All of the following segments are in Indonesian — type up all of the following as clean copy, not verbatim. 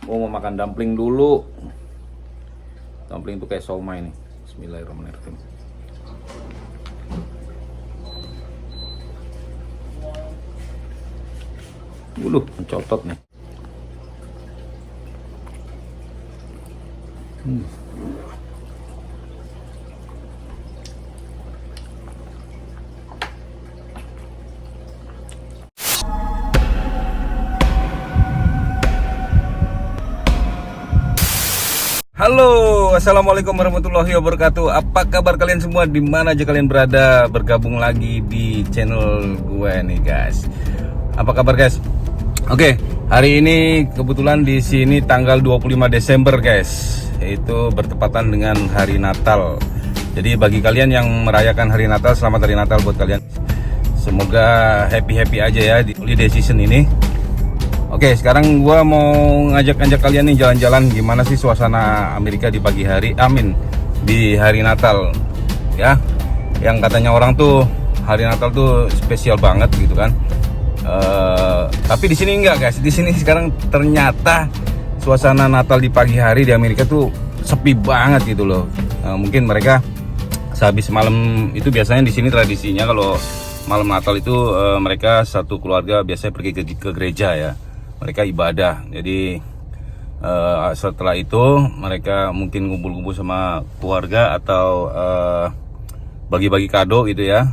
Gua mau makan dumpling dulu. Dumpling itu kayak somai nih. Bismillahirrahmanirrahim. Mencotot nih. Halo, assalamualaikum warahmatullahi wabarakatuh. Apa kabar kalian semua? Dimana aja kalian berada, bergabung lagi di channel gue nih guys. Apa kabar guys? Oke, hari ini kebetulan di sini tanggal 25 Desember guys. Itu bertepatan dengan hari Natal. Jadi bagi kalian yang merayakan hari Natal, selamat hari Natal buat kalian. Semoga happy aja ya di holiday season ini. Oke, sekarang gua mau ngajak kalian nih jalan-jalan gimana sih suasana Amerika di pagi hari, di hari Natal ya. Yang katanya orang tuh hari Natal tuh spesial banget gitu kan. Tapi di sini enggak guys. Di sini sekarang ternyata suasana Natal di pagi hari di Amerika tuh sepi banget gitu loh. Mungkin mereka sehabis malam itu, biasanya di sini tradisinya kalau malam Natal itu mereka satu keluarga biasanya pergi ke gereja ya. Mereka ibadah. Jadi setelah itu mereka mungkin ngumpul-ngumpul sama keluarga atau bagi-bagi kado gitu ya.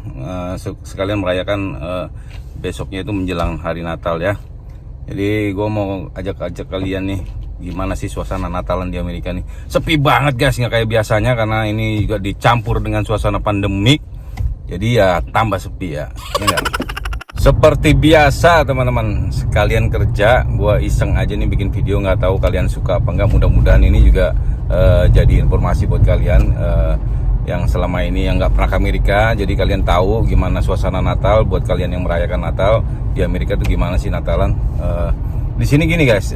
Sekalian merayakan besoknya itu menjelang hari Natal ya. Jadi gue mau ajak kalian nih, gimana sih suasana Natalan di Amerika nih. Sepi banget guys, nggak kayak biasanya karena ini juga dicampur dengan suasana pandemik. Jadi ya tambah sepi ya. Seperti biasa teman-teman, sekalian kerja, gua iseng aja nih bikin video, nggak tahu kalian suka apa enggak. Mudah-mudahan ini juga jadi informasi buat kalian yang selama ini yang nggak pernah ke Amerika. Jadi kalian tahu gimana suasana Natal buat kalian yang merayakan Natal di Amerika tuh gimana sih Natalan. Di sini gini guys,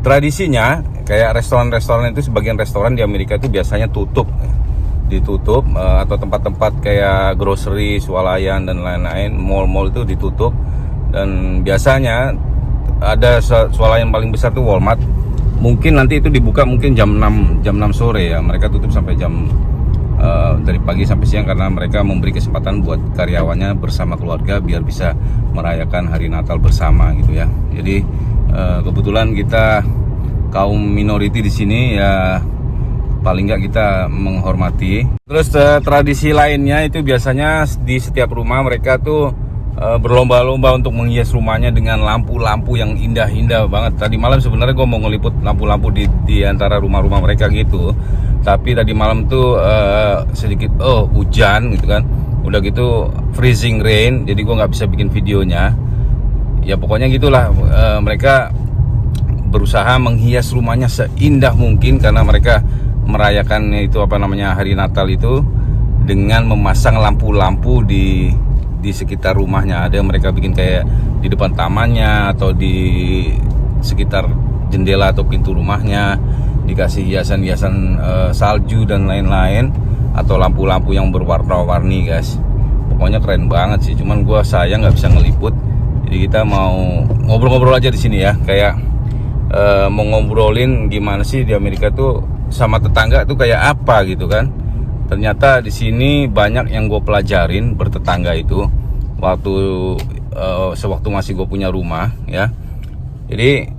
tradisinya kayak restoran-restoran itu, sebagian restoran di Amerika itu biasanya ditutup atau tempat-tempat kayak grocery, swalayan dan lain-lain, mall-mall itu ditutup. Dan biasanya ada swalayan paling besar tuh Walmart. Mungkin nanti itu dibuka mungkin jam 6 sore ya. Mereka tutup sampai jam dari pagi sampai siang karena mereka memberi kesempatan buat karyawannya bersama keluarga biar bisa merayakan hari Natal bersama gitu ya. Jadi kebetulan kita kaum minority di sini ya, paling nggak kita menghormati. Terus tradisi lainnya itu biasanya di setiap rumah mereka tuh berlomba-lomba untuk menghias rumahnya dengan lampu-lampu yang indah-indah banget. Tadi malam sebenarnya gue mau ngeliput lampu-lampu di antara rumah-rumah mereka gitu. Tapi tadi malam tuh sedikit hujan gitu kan. Udah gitu freezing rain, jadi gue nggak bisa bikin videonya. Ya pokoknya gitulah, mereka berusaha menghias rumahnya seindah mungkin karena mereka merayakan itu hari Natal itu dengan memasang lampu-lampu di sekitar rumahnya. Ada mereka bikin kayak di depan tamannya atau di sekitar jendela atau pintu rumahnya dikasih hiasan-hiasan salju dan lain-lain atau lampu-lampu yang berwarna-warni guys. Pokoknya keren banget sih. Cuman gua sayang nggak bisa ngeliput. Jadi kita mau ngobrol-ngobrol aja di sini ya, kayak mau ngobrolin gimana sih di Amerika tuh sama tetangga tuh kayak apa gitu kan. Ternyata di sini banyak yang gue pelajarin bertetangga itu sewaktu masih gue punya rumah ya. Jadi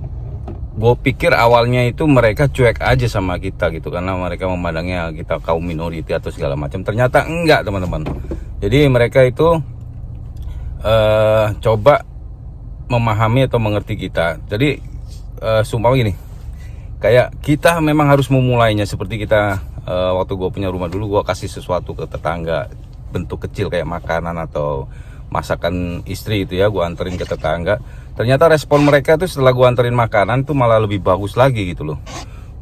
gue pikir awalnya itu mereka cuek aja sama kita gitu karena mereka memandangnya kita kaum minority atau segala macam. Ternyata enggak teman-teman. Jadi mereka itu coba memahami atau mengerti kita. Jadi sumpah gini, kayak kita memang harus memulainya seperti kita waktu gue punya rumah dulu, gue kasih sesuatu ke tetangga bentuk kecil kayak makanan atau masakan istri itu ya, gue anterin ke tetangga. Ternyata respon mereka tuh setelah gue anterin makanan tuh malah lebih bagus lagi gitu loh.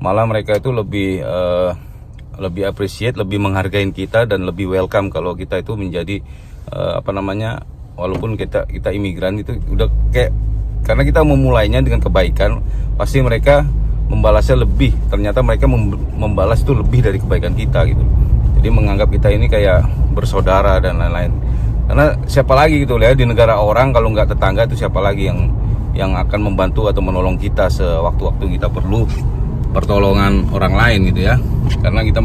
Malah mereka itu lebih appreciate, lebih menghargai kita dan lebih welcome kalau kita itu menjadi walaupun kita imigran itu udah kayak, karena kita memulainya dengan kebaikan, pasti mereka membalasnya lebih. Ternyata mereka membalas itu lebih dari kebaikan kita gitu. Jadi menganggap kita ini kayak bersaudara dan lain-lain. Karena siapa lagi gitu ya di negara orang kalau nggak tetangga itu siapa lagi yang akan membantu atau menolong kita sewaktu-waktu kita perlu pertolongan orang lain gitu ya. Karena kita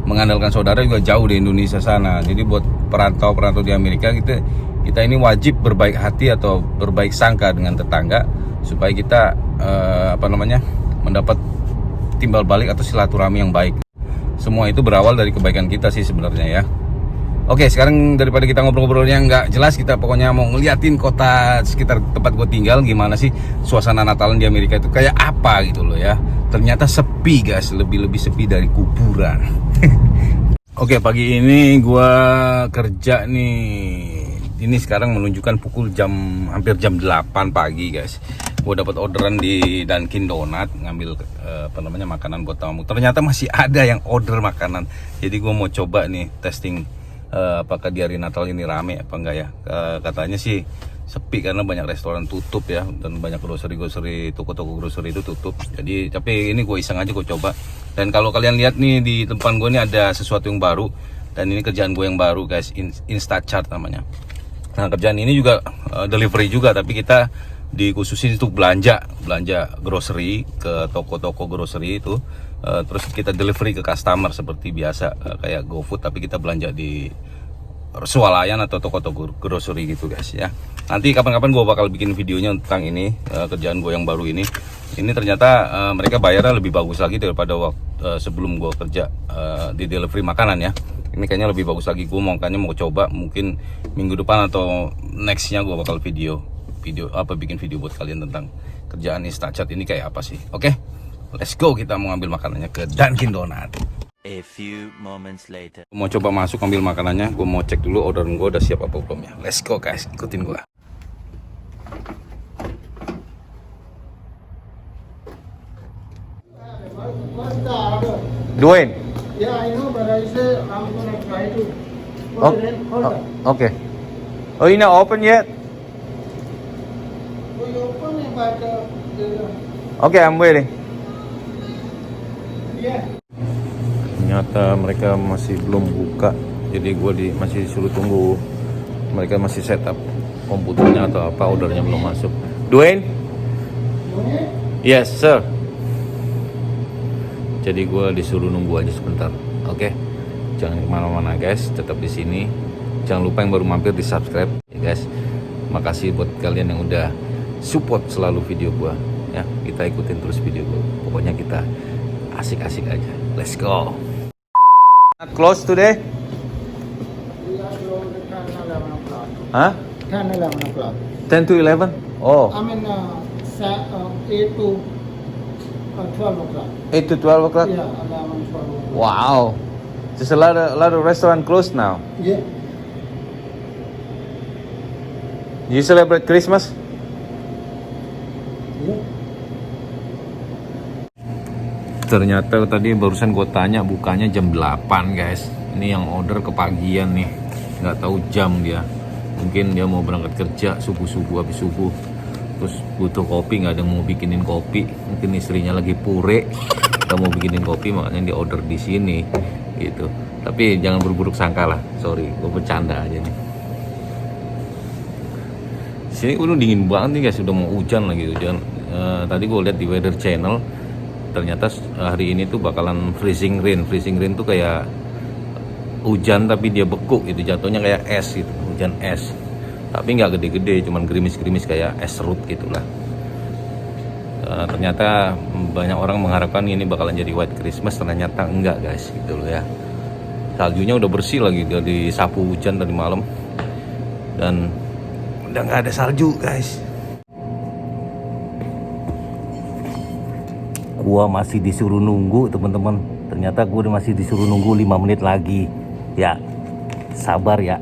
mengandalkan saudara juga jauh di Indonesia sana. Jadi buat perantau-perantau di Amerika, kita ini wajib berbaik hati atau berbaik sangka dengan tetangga supaya kita mendapat timbal balik atau silaturahmi yang baik. Semua itu berawal dari kebaikan kita sih sebenarnya ya. Oke, sekarang daripada kita ngobrol-ngobrolnya nggak jelas, kita pokoknya mau ngeliatin kota sekitar tempat gue tinggal, gimana sih suasana Natalan di Amerika itu kayak apa gitu loh ya. Ternyata sepi guys, lebih sepi dari kuburan. Oke, pagi ini gue kerja nih. Ini sekarang menunjukkan hampir jam 8 pagi guys. Gue dapat orderan di Dunkin Donut, ngambil makanan buat tamu. Ternyata masih ada yang order makanan. Jadi gue mau coba nih testing apakah di hari Natal ini rame apa enggak ya. Katanya sih sepi karena banyak restoran tutup ya, dan banyak grocery, toko-toko grocery itu tutup. Jadi tapi ini gue iseng aja, gue coba. Dan kalau kalian lihat nih di depan gue ini ada sesuatu yang baru, dan ini kerjaan gue yang baru guys, Instacart namanya. Nah, kerjaan ini juga delivery juga, tapi kita dikhususin untuk belanja grocery ke toko-toko grocery itu, terus kita delivery ke customer seperti biasa, kayak GoFood, tapi kita belanja di swalayan atau toko-toko grocery gitu guys ya. Nanti kapan-kapan gue bakal bikin videonya tentang ini, kerjaan gue yang baru ini. Ini ternyata mereka bayarnya lebih bagus lagi daripada sebelum gue kerja di delivery makanan ya. Ini kayaknya lebih bagus lagi. Gue makanya mau coba, mungkin minggu depan atau nextnya gue bakal bikin video buat kalian tentang kerjaan Instacart ini kayak apa sih. Oke, let's go, kita mau ambil makanannya ke Dunkin Donut. A few moments later. Mau coba masuk ambil makanannya, gue mau cek dulu orderan gue udah siap apa belum ya. Let's go guys, ikutin gue. Dwayne. Yeah, I know, but I say I'm gonna try to. Hold on. Okay. Oh, you not open yet? We open it, but Okay, I'm waiting. yeah. Ternyata mereka masih belum buka, jadi gue masih disuruh tunggu. Mereka masih setup komputernya atau apa, ordernya belum masuk. Dwayne? Yes sir. Jadi gue disuruh nunggu aja sebentar. Oke, jangan kemana-mana guys, tetap di sini. Jangan lupa yang baru mampir di subscribe ya guys. Makasih buat kalian yang udah support selalu video gue ya. Kita ikutin terus video gue. Pokoknya kita asik-asik aja. Let's go. Not close today? We are closed at 10, 11 o'clock. Huh? 10, 11 o'clock. 10 to 11? Oh, I mean, 8 to 12 o'clock. 8 to 12 o'clock? Yeah, 11, 12. Wow. There's a lot of restaurant closed now. Yeah. You celebrate Christmas? Yeah. Ternyata tadi barusan gue tanya bukanya jam 8 guys. Ini yang order kepagian nih, nggak tahu jam dia. Mungkin dia mau berangkat kerja subuh-subuh, habis subuh terus butuh kopi, nggak ada yang mau bikinin kopi. Mungkin istrinya lagi pure, nggak mau bikinin kopi, makanya dia order di sini gitu. Tapi jangan berburuk sangka lah, sorry, gue bercanda aja nih. Sini udah dingin banget nih guys, udah mau hujan lagi hujan. Tadi gue lihat di Weather Channel, ternyata hari ini tuh bakalan freezing rain. Freezing rain tuh kayak hujan tapi dia beku gitu, jatuhnya kayak es gitu, hujan es. Tapi nggak gede-gede, cuman gerimis-gerimis kayak es serut gitulah. Ternyata banyak orang mengharapkan ini bakalan jadi white Christmas, ternyata enggak guys gitu loh ya. Saljunya udah bersih lagi, udah disapu hujan tadi malam, dan udah nggak ada salju guys. Gua masih disuruh nunggu teman-teman. Ternyata gua masih disuruh nunggu 5 menit lagi. Ya, sabar ya.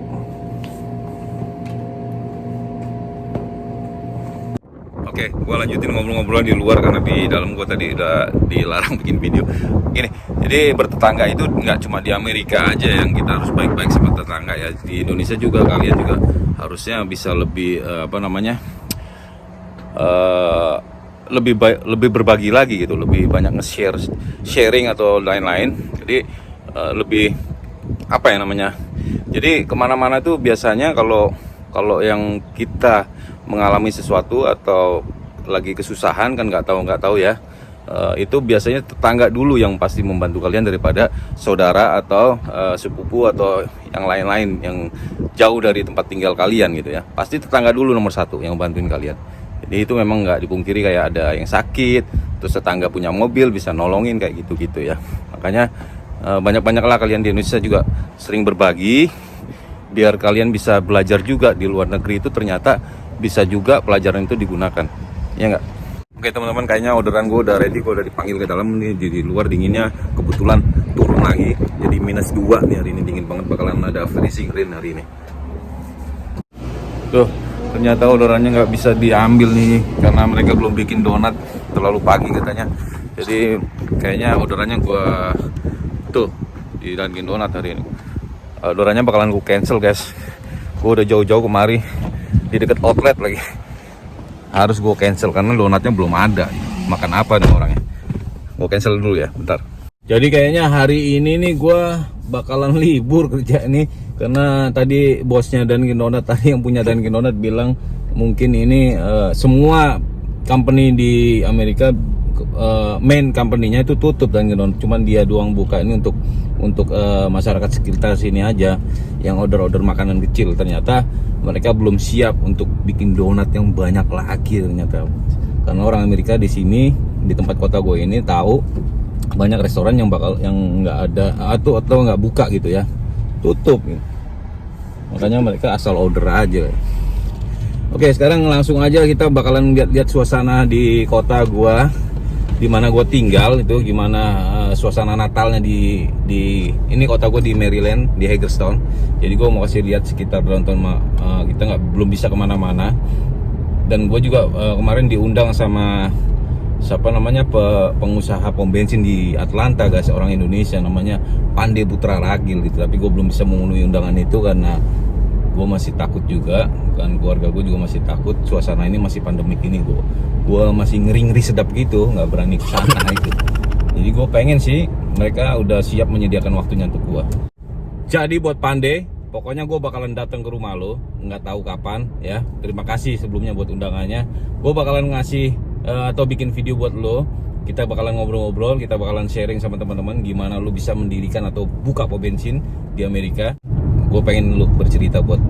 Oke, gua lanjutin ngobrol-ngobrol di luar karena di dalam gua tadi udah dilarang bikin video. Gini, jadi bertetangga itu nggak cuma di Amerika aja yang kita harus baik-baik sama tetangga ya. Di Indonesia juga kalian juga harusnya bisa lebih lebih berbagi lagi gitu, lebih banyak sharing atau lain-lain. Jadi lebih jadi kemana-mana tuh biasanya kalau yang kita mengalami sesuatu atau lagi kesusahan kan nggak tahu ya, itu biasanya tetangga dulu yang pasti membantu kalian daripada saudara atau sepupu atau yang lain-lain yang jauh dari tempat tinggal kalian gitu ya. Pasti tetangga dulu nomor satu yang bantuin kalian. Jadi itu memang nggak dipungkiri, kayak ada yang sakit terus tetangga punya mobil bisa nolongin kayak gitu-gitu ya. Makanya banyak-banyaklah kalian di Indonesia juga sering berbagi biar kalian bisa belajar juga di luar negeri itu ternyata bisa juga pelajaran itu digunakan, ya nggak? Oke teman-teman, kayaknya orderan gue udah ready, gue udah dipanggil ke dalam nih. Di luar dinginnya kebetulan turun lagi, jadi -2 nih hari ini, dingin banget, bakalan ada freezing rain hari ini. Tuh, ternyata orderannya nggak bisa diambil nih karena mereka belum bikin donat, terlalu pagi katanya. Jadi kayaknya orderannya gue tuh di Dunkin Donat hari ini. Orderannya bakalan gue cancel guys. Gue udah jauh-jauh kemari di deket outlet lagi. Harus gue cancel karena donatnya belum ada. Makan apa nih orangnya? Gue cancel dulu ya, bentar. Jadi kayaknya hari ini nih gue bakalan libur kerja nih, karena tadi bosnya Dunkin Donat, tadi yang punya Dunkin Donat bilang mungkin ini semua company di Amerika, main company-nya itu tutup Dunkin Donat. Cuman dia doang buka ini untuk masyarakat sekitar sini aja yang order makanan kecil. Ternyata mereka belum siap untuk bikin donat yang banyak lagi ternyata, karena orang Amerika di sini di tempat kota gue ini tahu banyak restoran yang nggak ada atau nggak buka gitu ya, tutup gitu. Makanya mereka asal order aja. Oke, sekarang langsung aja kita bakalan lihat suasana di kota gue, di mana gue tinggal itu gimana suasana Natalnya di ini kota gue di Maryland, di Hagerstown. Jadi gue mau kasih lihat sekitar downtown. Kita belum bisa kemana-mana, dan gue juga kemarin diundang sama siapa namanya pengusaha pom bensin di Atlanta guys, orang Indonesia namanya Pande Putra Ragil gitu. Tapi gue belum bisa memenuhi undangan itu karena gue masih takut juga kan, keluarga gue juga masih takut. Suasana ini masih pandemik ini, gue masih ngeri sedap gitu, nggak berani kesana itu. Jadi gue pengen sih mereka udah siap menyediakan waktunya untuk gue. Jadi buat Pande, pokoknya gue bakalan datang ke rumah lo, nggak tahu kapan ya. Terima kasih sebelumnya buat undangannya. Gue bakalan ngasih atau bikin video buat lo. Kita bakalan ngobrol-ngobrol, kita bakalan sharing sama teman-teman gimana lo bisa mendirikan atau buka pom bensin di Amerika. Gue pengen lo bercerita buat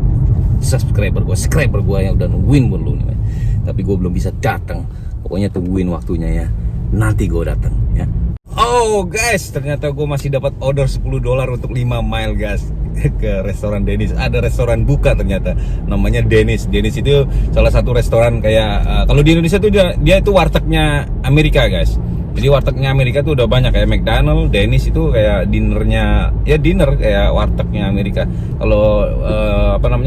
subscriber gue yang udah nungguin buat lo nih. Tapi gue belum bisa datang. Pokoknya tungguin waktunya ya. Nanti gue datang ya. Oh guys, ternyata gue masih dapat order $10 untuk 5 mile guys ke restoran Dennis. Ada restoran buka ternyata, namanya Dennis. Dennis itu salah satu restoran kayak kalau di Indonesia tuh dia itu wartegnya Amerika guys. Jadi wartegnya Amerika tuh udah banyak kayak McDonald, Dennis itu kayak dinner kayak wartegnya Amerika. Kalau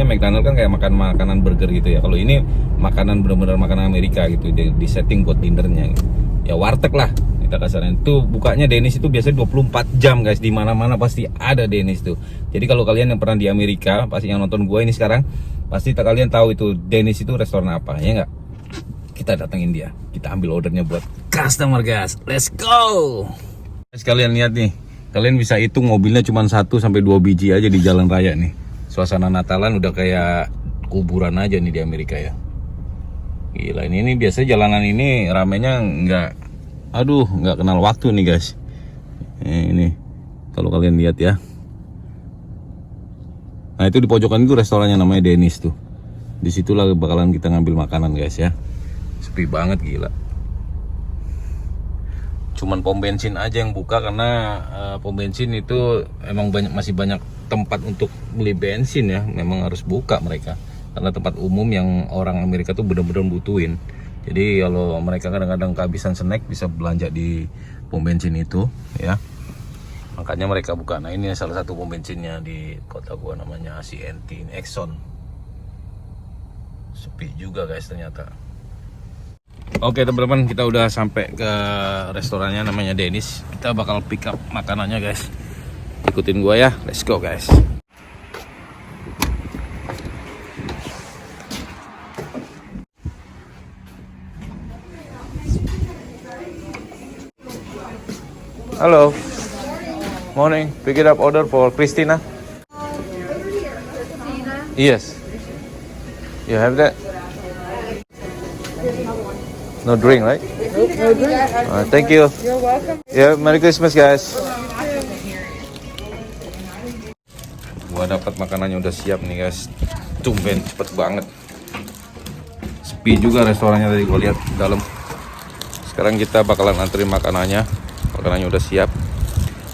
McDonald kan kayak makan makanan burger gitu ya. Kalau ini makanan benar-benar makanan Amerika gitu, di setting buat dinernya gitu. Ya warteg lah kita kasarnya. Itu bukanya Dennis itu biasanya 24 jam guys, di mana-mana pasti ada Dennis tuh. Jadi kalau kalian yang pernah di Amerika, pasti yang nonton gue ini sekarang, pasti kalian tahu itu Dennis itu restoran apa, ya nggak? Kita datengin dia, kita ambil ordernya buat customer guys. Let's go. Guys, kalian lihat nih, kalian bisa hitung mobilnya cuma 1-2 biji aja di jalan raya nih. Suasana Natalan udah kayak kuburan aja nih di Amerika ya. Gila, ini biasanya jalanan ini ramenya nggak kenal waktu nih guys. Ini kalau kalian lihat ya. Nah itu di pojokan itu restorannya namanya Dennis tuh. Disitulah bakalan kita ngambil makanan guys ya. Sepi banget gila. Cuman pom bensin aja yang buka karena pom bensin itu emang masih banyak tempat untuk beli bensin ya. Memang harus buka mereka. Karena tempat umum yang orang Amerika tuh bener-bener butuhin. Jadi kalau mereka kadang-kadang kehabisan snack bisa belanja di pom bensin itu ya. Makanya mereka buka. Nah ini salah satu pom bensinnya di kota gua namanya CNT Exxon. Sepi juga guys ternyata. Oke teman-teman, kita udah sampai ke restorannya namanya Dennis. Kita bakal pick up makanannya guys. Ikutin gua ya. Let's go guys. Hello. Morning. Pick it up order for Christina. Yes. You have that? No drink, right? No drink. Thank you. You're welcome. Yeah, Merry Christmas guys. Gua dapat makanannya udah siap nih guys. Tumben cepet banget. Sepi juga restorannya tadi gua lihat dalam. Sekarang kita bakalan antri makanannya. Makanannya udah siap.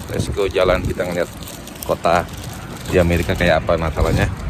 Let's go jalan kita ngeliat kota di Amerika kayak apa Natalannya.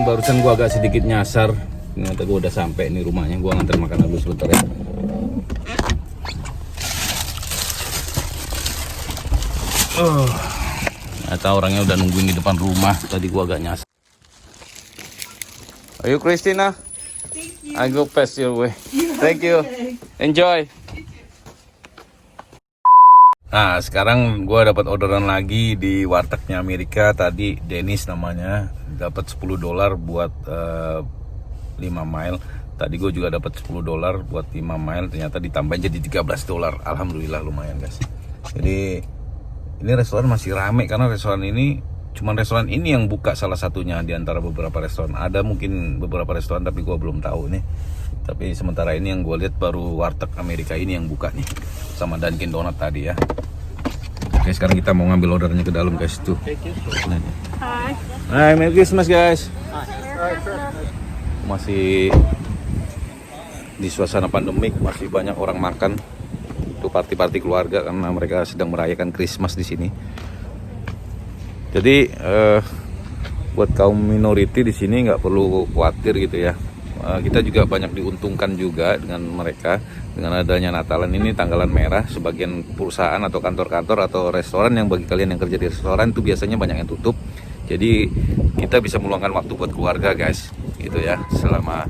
Barusan gua agak sedikit nyasar. Ternyata gua udah sampai nih rumahnya. Gua nganter makanan dulu sebentar ya. Ternyata orangnya udah nungguin di depan rumah. Tadi gua agak nyasar. Ayo Christina. I go pass your way. Thank you. Enjoy. Nah, sekarang gua dapat orderan lagi di wartegnya Amerika. Tadi Dennis namanya, dapat $10 buat 5 mile. Tadi gue juga dapat $10 buat 5 mile. Ternyata ditambahin jadi $13. Alhamdulillah lumayan guys. Jadi ini restoran masih rame karena restoran ini cuman restoran ini yang buka salah satunya di antara beberapa restoran. Ada mungkin beberapa restoran tapi gue belum tahu nih. Tapi sementara ini yang gue lihat baru warteg Amerika ini yang buka nih, sama Dunkin Donut tadi ya. Oke, sekarang kita mau ngambil ordernya ke dalam guys tuh. Hai, Merry Christmas guys. Masih di suasana pandemik, masih banyak orang makan. Itu party-party keluarga karena mereka sedang merayakan Christmas di sini. Jadi buat kaum minority di sini nggak perlu khawatir gitu ya. Kita juga banyak diuntungkan juga dengan mereka. Dengan adanya Natalan ini tanggalan merah, sebagian perusahaan atau kantor-kantor atau restoran yang bagi kalian yang kerja di restoran itu biasanya banyak yang tutup. Jadi kita bisa meluangkan waktu buat keluarga guys, gitu ya. Selama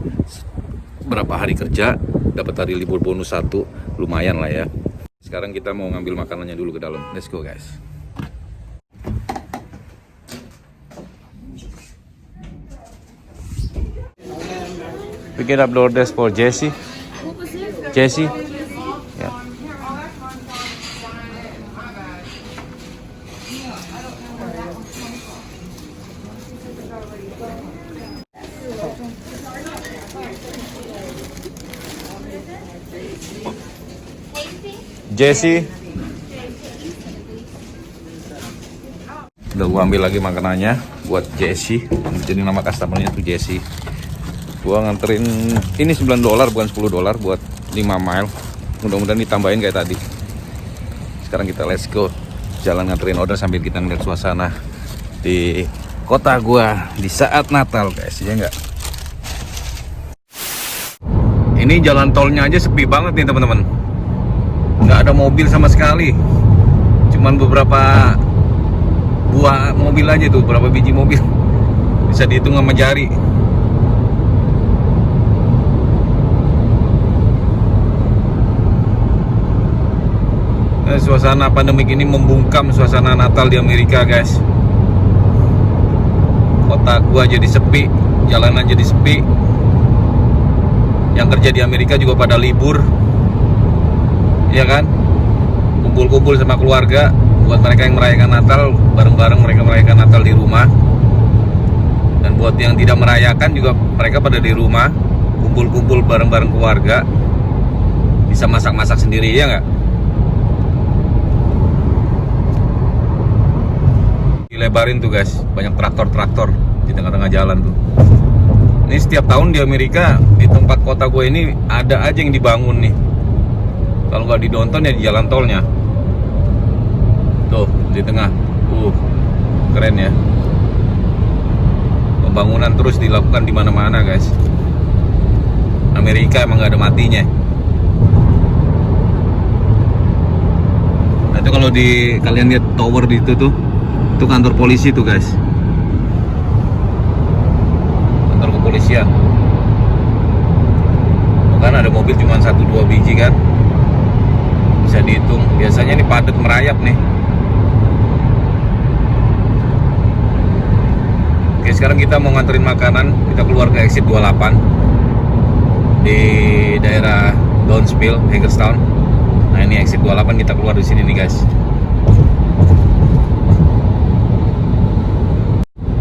berapa hari kerja dapat hari libur bonus 1, lumayan lah ya. Sekarang kita mau ngambil makanannya dulu ke dalam. Let's go guys. Pick up the orders for Jesse. Jesse. Yeah. Jesse. Udah gua ambil lagi makanannya buat Jesse. Jadi nama customernya tuh Jesse. Gua nganterin ini $9 bukan $10 buat 5 mile. Mudah-mudahan ditambahin kayak tadi. Sekarang kita let's go jalan nganterin order sambil kita ngeliat suasana di kota gua di saat Natal guys, ya enggak? Ini jalan tolnya aja sepi banget nih teman-teman. Nggak ada mobil sama sekali. Cuman beberapa buah mobil aja tuh, berapa biji mobil. Bisa dihitung sama jari. Suasana pandemik ini membungkam suasana Natal di Amerika guys. Kota gua jadi sepi, jalanan jadi sepi. Yang kerja di Amerika juga pada libur, ya kan? Kumpul-kumpul sama keluarga. Buat mereka yang merayakan Natal, bareng-bareng mereka merayakan Natal di rumah. Dan buat yang tidak merayakan juga mereka pada di rumah, kumpul-kumpul bareng-bareng keluarga. Bisa masak-masak sendiri, ya nggak? Dilebarin tuh guys, banyak traktor-traktor di tengah-tengah jalan tuh. Ini setiap tahun di Amerika, di tempat kota gue ini ada aja yang dibangun nih. Kalau nggak di downtown ya di jalan tolnya. di tengah. Keren ya. Pembangunan terus dilakukan di mana-mana, guys. Amerika emang nggak ada matinya. Nah, itu kalau kalian lihat tower di itu kantor polisi tuh, guys. Kantor kepolisian. Kan ada mobil cuma 1-2 biji kan, bisa dihitung. Biasanya ini padat merayap nih. Oke, sekarang kita mau nganterin makanan. Kita keluar ke exit 28 di daerah Downsville, Hagerstown. Nah, ini exit 28, kita keluar di sini nih, guys.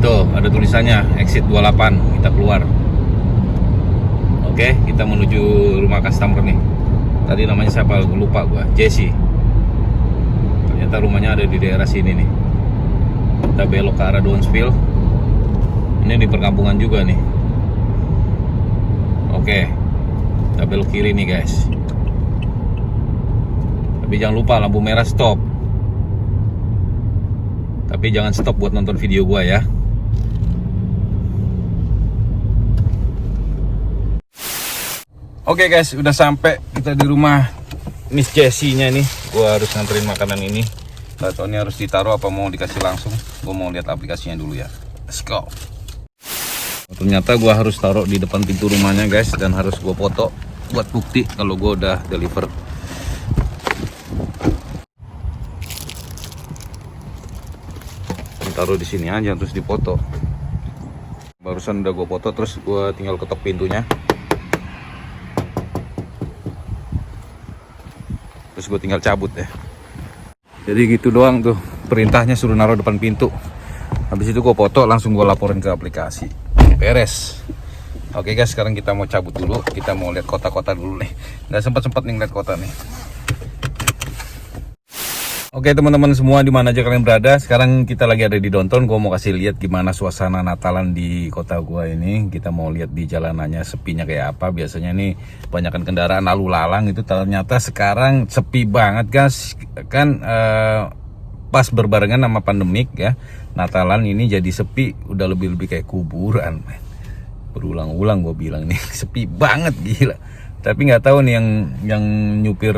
Tuh, ada tulisannya exit 28, kita keluar. Oke, kita menuju rumah customer nih. Tadi namanya siapa? Lupa gua. Jesse. Ternyata rumahnya ada di daerah sini nih. Kita belok ke arah Downsville. Ini di perkampungan juga nih. Oke, kita belok kiri nih, guys. Tapi jangan lupa lampu merah stop. Tapi jangan stop buat nonton video gua ya. Oke, guys, udah sampai kita di rumah Miss Jessie-nya nih. Gua harus nganterin makanan ini. Gak tau ini harus ditaruh apa mau dikasih langsung. Gua mau lihat aplikasinya dulu ya. Let's go. Ternyata gua harus taruh di depan pintu rumahnya, guys, dan harus gua foto buat bukti kalau gua udah deliver. Taruh di sini aja terus dipoto. Barusan udah gua foto, terus gua tinggal ketok pintunya. Terus gue tinggal cabut ya. Jadi gitu doang tuh perintahnya, suruh naruh depan pintu. Habis itu gue foto, langsung gue laporin ke aplikasi. Beres. Oke, guys, sekarang kita mau cabut dulu. Kita mau lihat kota-kota dulu nih. Nggak sempat nih ngeliat kota nih. Oke, teman-teman semua, di mana aja kalian berada, sekarang kita lagi ada di downtown. Gue mau kasih lihat gimana suasana Natalan di kota gue ini. Kita mau lihat di jalanannya sepinya kayak apa. Biasanya nih banyakkan kendaraan lalu lalang, itu ternyata sekarang sepi banget, guys. Kan pas berbarengan sama pandemik ya, Natalan ini jadi sepi, udah lebih-lebih kayak kuburan. Berulang-ulang gue bilang nih, sepi banget, gila. Tapi nggak tahu nih yang nyupir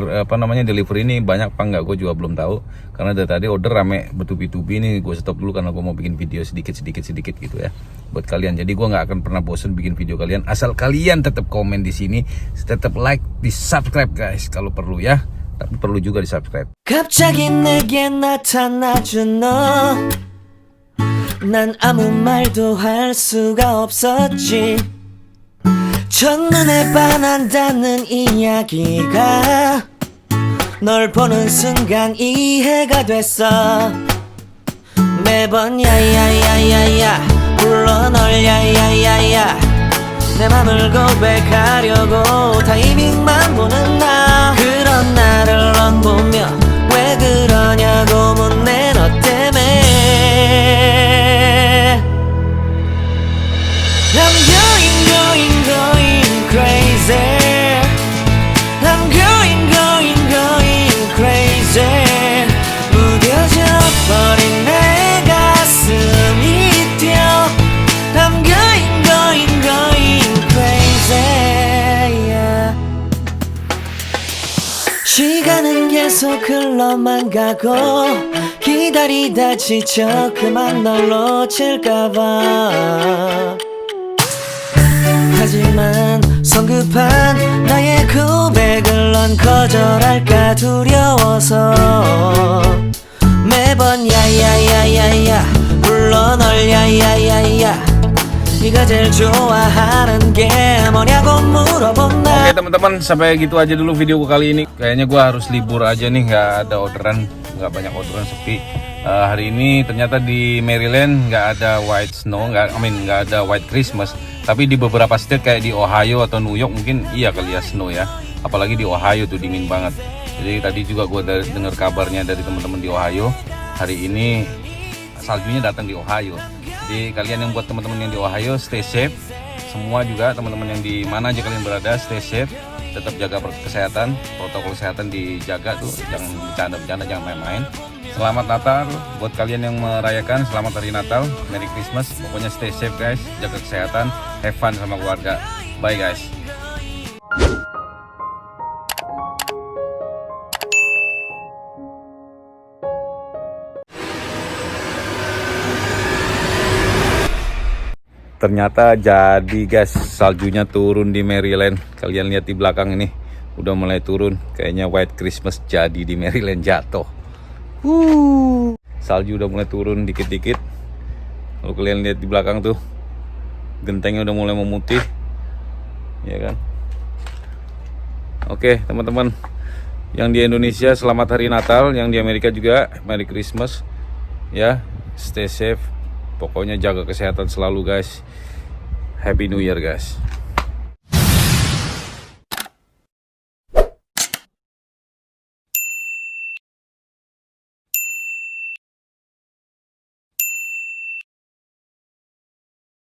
delivery ini banyak apa nggak, gue juga belum tahu. Karena dari tadi order rame bertubi-tubi nih. Gue stop dulu karena gue mau bikin video sedikit gitu ya buat kalian. Jadi gue nggak akan pernah bosen bikin video kalian asal kalian tetap komen di sini, tetap like, di subscribe, guys, kalau perlu ya. Tapi perlu juga di subscribe. 갑자기 내게 나타나준 너, 난 아무 말도 할 수가 없었지. 첫눈에 반한다는 이야기가 널 보는 순간 이해가 됐어. 매번 야야야야야 불러 널 야야야야, 내 맘을 고백하려고 타이밍만 보는 나. 그런 나를 넌 보며 왜 그러냐고 묻네, 너 때문에. I'm going crazy. I'm going crazy. 무뎌져 버린 내 가슴이 뛰어. I'm going crazy, yeah. 시간은 계속 흘러만 가고 기다리다 지쳐 그만 널 놓칠까봐. 하지만 성급한 나의 고백을 넌 거절할까 두려워서 매번 야야야야야 불러 널 야야야야, 네가 제일 좋아하는 게 뭐냐고 물어본다. Oke, teman-teman, sampai gitu aja dulu video gue kali ini. Kayaknya gue harus libur aja nih, nggak ada orderan, nggak banyak orderan, sepi. Hari ini ternyata di Maryland nggak ada white snow, nggak ada white Christmas. Tapi di beberapa state kayak di Ohio atau New York mungkin iya kali ya snow ya. Apalagi di Ohio tuh dingin banget. Jadi tadi juga gue dengar kabarnya dari teman-teman di Ohio, hari ini saljunya datang di Ohio. Jadi kalian yang buat teman-teman yang di Ohio, stay safe. Semua juga teman-teman yang di mana aja kalian berada, stay safe. Tetap jaga kesehatan, protokol kesehatan dijaga tuh, jangan bercanda-bercanda, jangan main-main. Selamat Natal buat kalian yang merayakan. Selamat Hari Natal, Merry Christmas. Pokoknya stay safe guys, jaga kesehatan, have fun sama keluarga. Bye guys. Ternyata jadi guys, saljunya turun di Maryland. Kalian lihat di belakang ini, udah mulai turun. Kayaknya White Christmas jadi di Maryland, jatuh. Salju udah mulai turun dikit-dikit. Kalau kalian lihat di belakang tuh, gentengnya udah mulai memutih, ya kan? Oke teman-teman, yang di Indonesia selamat Hari Natal, yang di Amerika juga Merry Christmas. Ya, stay safe. Pokoknya jaga kesehatan selalu guys. Happy New Year guys.